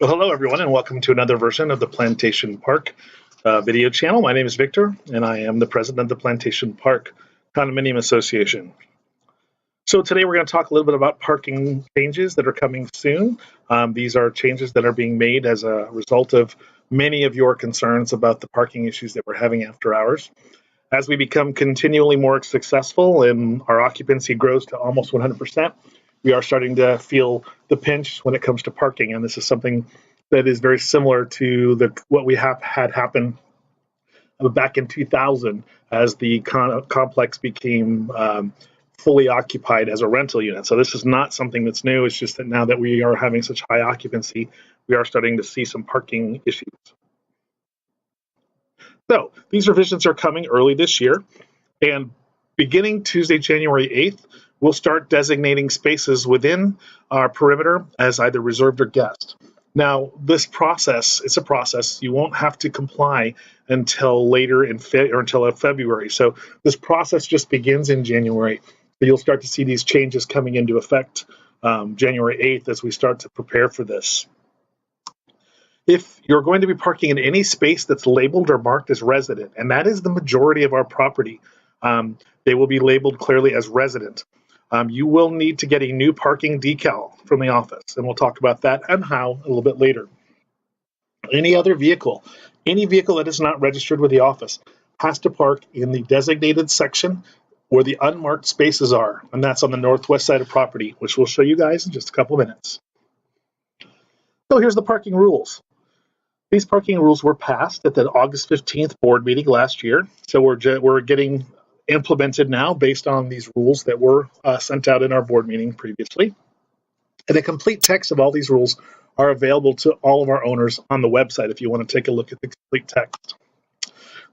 Well, hello, everyone, and welcome to another version of the Plantation Park video channel. My name is Victor, and I am the president of the Plantation Park Condominium Association. So today we're going to talk a little bit about parking changes that are coming soon. These are changes that are being made as a result of many of your concerns about the parking issues that we're having after hours. As we become continually more successful and our occupancy grows to almost 100%, we are starting to feel the pinch when it comes to parking, and this is something that is very similar to what we have had happen back in 2000 as the complex became fully occupied as a rental unit. So this is not something that's new. It's just that now that we are having such high occupancy, we are starting to see some parking issues. So these revisions are coming early this year, and beginning Tuesday, January 8th, we'll start designating spaces within our perimeter as either reserved or guest. Now, this process, it's a process. You won't have to comply until later until February. So this process just begins in January. So you'll start to see these changes coming into effect January 8th as we start to prepare for this. If you're going to be parking in any space that's labeled or marked as resident, and that is the majority of our property, they will be labeled clearly as resident. You will need to get a new parking decal from the office, and we'll talk about that and how a little bit later. Any vehicle that is not registered with the office has to park in the designated section where the unmarked spaces are, and that's on the northwest side of property, which we'll show you guys in just a couple minutes. So here's the parking rules. These parking rules were passed at the August 15th board meeting last year, so we're getting implemented now based on these rules that were sent out in our board meeting previously. And a complete text of all these rules are available to all of our owners on the website if you want to take a look at the complete text.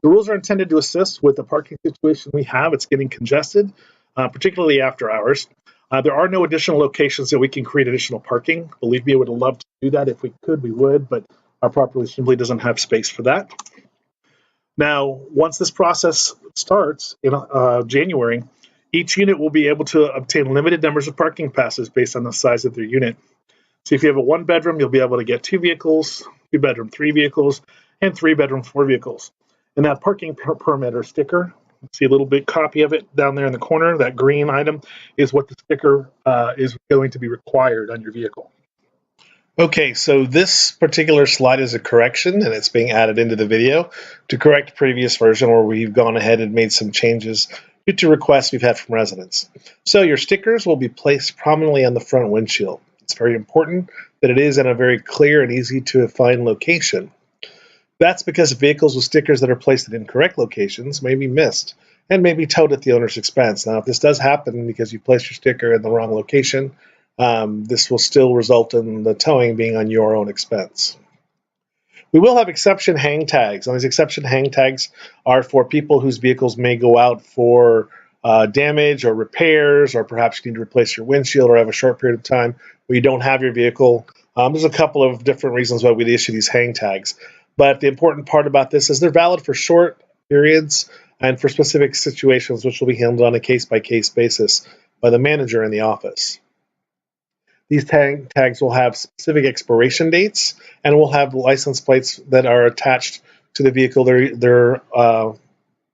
The rules are intended to assist with the parking situation we have. It's getting congested, particularly after hours. There are no additional locations that we can create additional parking. Believe me, I would love to do that. If we could, we would, but our property simply doesn't have space for that. Now, once this process starts in January, each unit will be able to obtain limited numbers of parking passes based on the size of their unit. So if you have a one-bedroom, you'll be able to get 2 vehicles, 2-bedroom, 3 vehicles, and 3-bedroom, 4 vehicles. And that parking permit or sticker, see a little bit copy of it down there in the corner, that green item is what the sticker is going to be required on your vehicle. Okay, so this particular slide is a correction, and it's being added into the video to correct previous version where we've gone ahead and made some changes due to requests we've had from residents. So your stickers will be placed prominently on the front windshield. It's very important that it is in a very clear and easy to find location. That's because vehicles with stickers that are placed in incorrect locations may be missed and may be towed at the owner's expense. Now, if this does happen because you placed your sticker in the wrong location, this will still result in the towing being on your own expense. We will have exception hang tags. And these exception hang tags are for people whose vehicles may go out for damage or repairs, or perhaps you need to replace your windshield or have a short period of time where you don't have your vehicle. There's a couple of different reasons why we'd issue these hang tags. But the important part about this is they're valid for short periods and for specific situations, which will be handled on a case-by-case basis by the manager in the office. These tags will have specific expiration dates and will have license plates that are attached to the vehicle they're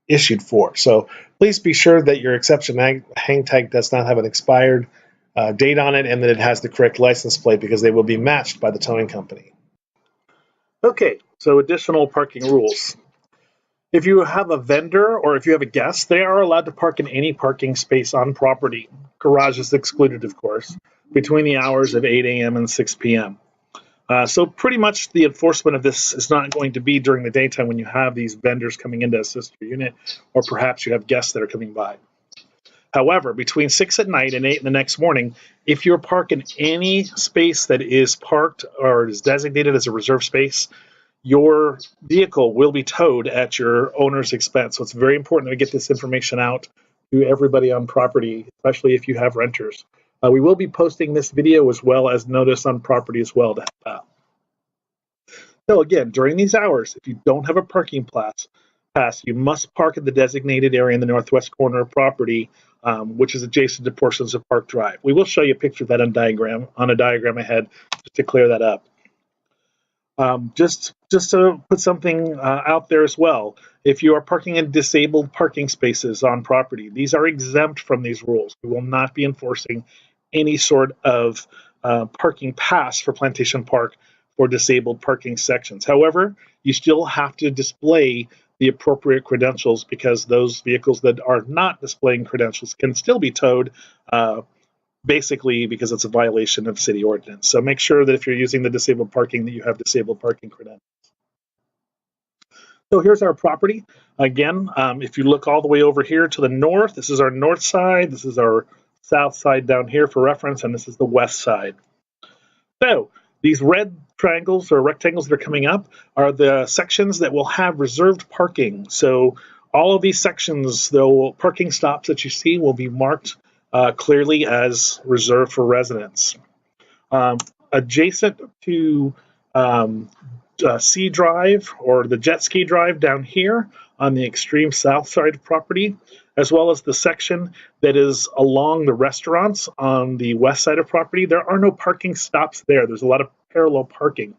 issued for. So please be sure that your exception hang tag does not have an expired date on it and that it has the correct license plate, because they will be matched by the towing company. Okay, so additional parking rules. If you have a vendor or if you have a guest, they are allowed to park in any parking space on property. Garage is excluded, of course, between the hours of 8 a.m. and 6 p.m. So pretty much the enforcement of this is not going to be during the daytime when you have these vendors coming in to assist your unit, or perhaps you have guests that are coming by. However, between 6 at night and 8 in the next morning, if you're parked in any space that is parked or is designated as a reserved space, your vehicle will be towed at your owner's expense. So it's very important that we get this information out to everybody on property, especially if you have renters. We will be posting this video as well as notice on property as well to help out. So again, during these hours, if you don't have a parking pass, you must park in the designated area in the northwest corner of property, which is adjacent to portions of Park Drive. We will show you a picture of that on a diagram ahead just to clear that up. Just to put something out there as well, if you are parking in disabled parking spaces on property, these are exempt from these rules. We will not be enforcing any sort of parking pass for Plantation Park for disabled parking sections. However, you still have to display the appropriate credentials, because those vehicles that are not displaying credentials can still be towed, basically because it's a violation of city ordinance. So make sure that if you're using the disabled parking, that you have disabled parking credentials. So here's our property. Again, if you look all the way over here to the north, this is our north side, this is our south side down here for reference, and this is the west side. So these red triangles or rectangles that are coming up are the sections that will have reserved parking. So all of these sections, the parking stops that you see, will be marked clearly as reserved for residents. Adjacent to Sea Drive, or the jet ski drive down here on the extreme south side of property, as well as the section that is along the restaurants on the west side of property, there are no parking stops there. There's a lot of parallel parking.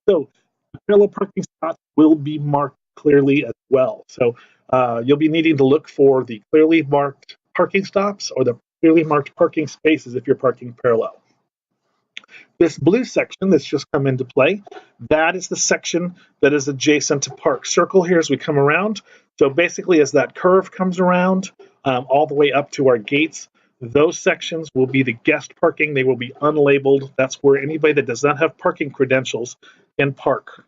So the parallel parking spots will be marked clearly as well. So you'll be needing to look for the clearly marked parking stops or the clearly marked parking spaces if you're parking parallel. This blue section that's just come into play, that is the section that is adjacent to Park Circle here as we come around. So basically, as that curve comes around all the way up to our gates, those sections will be the guest parking. They will be unlabeled. That's where anybody that does not have parking credentials can park.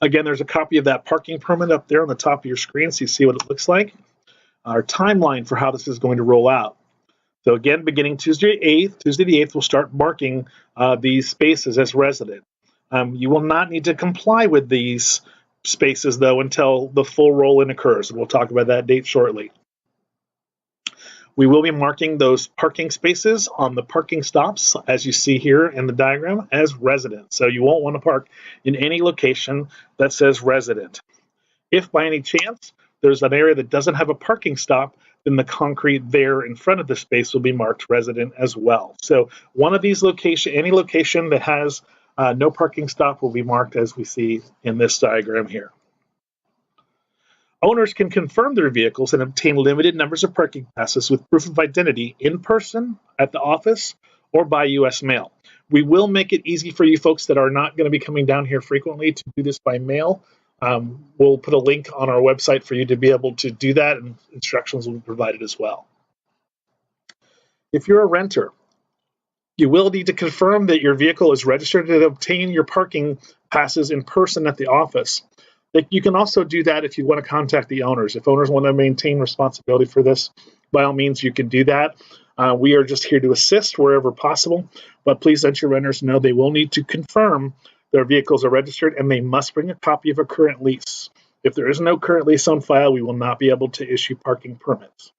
Again, there's a copy of that parking permit up there on the top of your screen, so you see what it looks like. Our timeline for how this is going to roll out. So again, beginning Tuesday the 8th, we'll start marking these spaces as resident. You will not need to comply with these spaces, though, until the full roll-in occurs. We'll talk about that date shortly. We will be marking those parking spaces on the parking stops, as you see here in the diagram, as resident. So you won't want to park in any location that says resident. If by any chance there's an area that doesn't have a parking stop, then the concrete there in front of the space will be marked resident as well. So one of these locations, any location that has no parking stop, will be marked as we see in this diagram here. Owners can confirm their vehicles and obtain limited numbers of parking passes with proof of identity in person at the office or by U.S. mail. We will make it easy for you folks that are not going to be coming down here frequently to do this by mail. We'll put a link on our website for you to be able to do that, and instructions will be provided as well. If you're a renter, you will need to confirm that your vehicle is registered and obtain your parking passes in person at the office. You can also do that if you want to contact the owners. If owners want to maintain responsibility for this, by all means, you can do that. We are just here to assist wherever possible, but please let your renters know they will need to confirm their vehicles are registered, and they must bring a copy of a current lease. If there is no current lease on file, we will not be able to issue parking permits.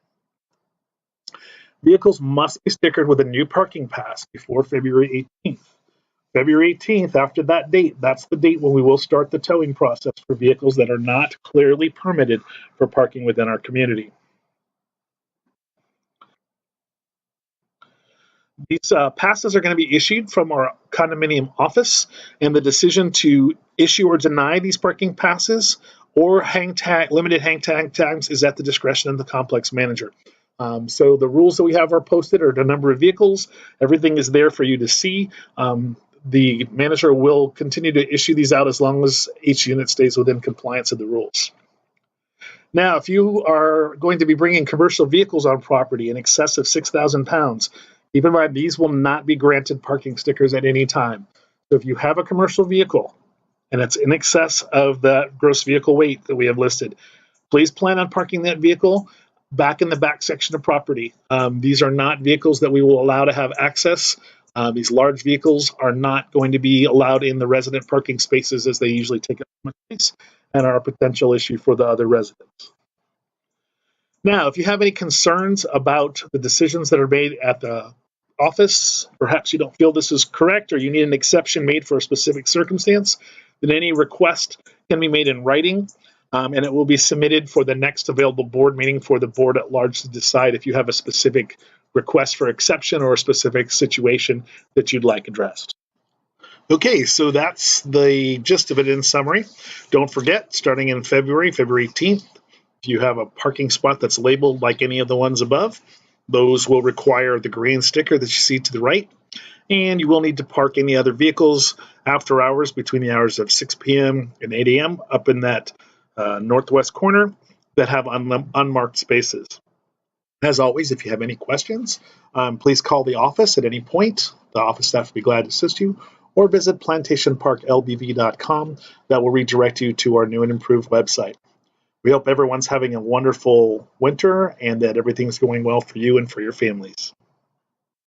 Vehicles must be stickered with a new parking pass before February 18th. February 18th, after that date, that's the date when we will start the towing process for vehicles that are not clearly permitted for parking within our community. These passes are going to be issued from our condominium office, and the decision to issue or deny these parking passes or limited hang tag times is at the discretion of the complex manager. So the rules that we have are posted, or the number of vehicles, everything is there for you to see. The manager will continue to issue these out as long as each unit stays within compliance of the rules. Now, if you are going to be bringing commercial vehicles on property in excess of 6,000 pounds, keep in mind these will not be granted parking stickers at any time. So if you have a commercial vehicle and it's in excess of the gross vehicle weight that we have listed, please plan on parking that vehicle back in the back section of property. These are not vehicles that we will allow to have access. These large vehicles are not going to be allowed in the resident parking spaces, as they usually take up much space and are a potential issue for the other residents. Now, if you have any concerns about the decisions that are made at the office, perhaps you don't feel this is correct, or you need an exception made for a specific circumstance, then any request can be made in writing, and it will be submitted for the next available board meeting for the board at large to decide if you have a specific request for exception or a specific situation that you'd like addressed. Okay, so that's the gist of it in summary. Don't forget, starting in February 18th, if you have a parking spot that's labeled like any of the ones above, those will require the green sticker that you see to the right. And you will need to park any other vehicles after hours between the hours of 6 p.m. and 8 a.m. up in that northwest corner that have unmarked spaces. As always, if you have any questions, please call the office at any point. The office staff will be glad to assist you, or visit plantationparklbv.com. That will redirect you to our new and improved website. We hope everyone's having a wonderful winter and that everything's going well for you and for your families.